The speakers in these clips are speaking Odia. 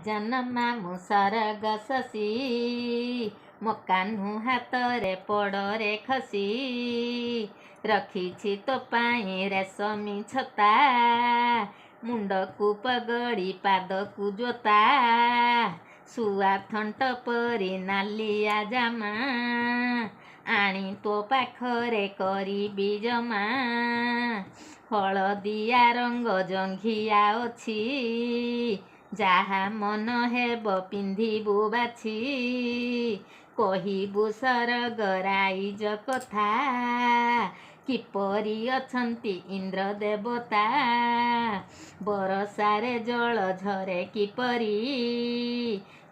ଜନ୍ମା ମୁଁ ସରଗ ଶଶୀ ମୋ କାହ୍ନୁ ହାତରେ ପଡ଼ରେ ଖସି ରଖିଛି ତୋ ପାଇଁ ରେଶମୀ ଛତା ମୁଣ୍ଡକୁ ପଗଡ଼ି ପାଦକୁ ଜୋତା ଶୁଆ ଥଣ୍ଟ ପରି ନାଲିଆ ଜାମା ଆଣି ତୋ ପାଖରେ କରିବି ଜମା ହଳଦିଆ ରଙ୍ଗ ଜଙ୍ଘିଆ ଅଛି ଯାହା ମନ ହେବ ପିନ୍ଧିବୁ ବାଛି କହିବୁ ସରଗ ରାଇଜ କଥା କିପରି ଅଛନ୍ତି ଇନ୍ଦ୍ର ଦେବତା ବରଷାରେ ଜଳ ଝରେ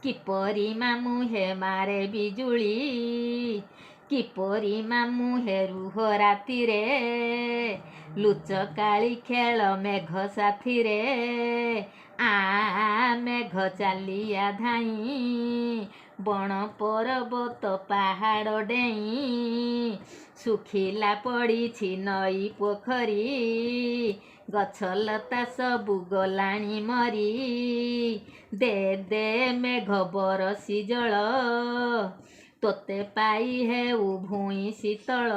କିପରି ମାମୁହେ ମାରେ ବିଜୁଳି କିପରି ମାମୁହେ ରୁହ ରାତିରେ ଲୁଚକାଳି ଖେଳ ମେଘ ସାଥିରେ ମେଘ ଚାଲିଆ ଧାଇଁ ବଣ ପର୍ବତ ପାହାଡ଼ ଡେଇଁ ଶୁଖିଲା ପଡ଼ିଛି ନଈ ପୋଖରୀ ଗଛଲତା ସବୁ ଗଲାଣି ମରି ଦେ ମେଘ ବରଷି ଜଳ ତୋତେ ପାଇ ହେଉ ଭୂଇଁ ଶୀତଳ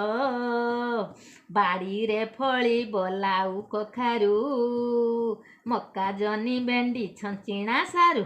ବାଡ଼ିରେ ଫଳିବ ଲାଉ କଖାରୁ ମକା ଜହ୍ନି ଭେଣ୍ଡି ଛଞ୍ଚିଣା ସାରୁ।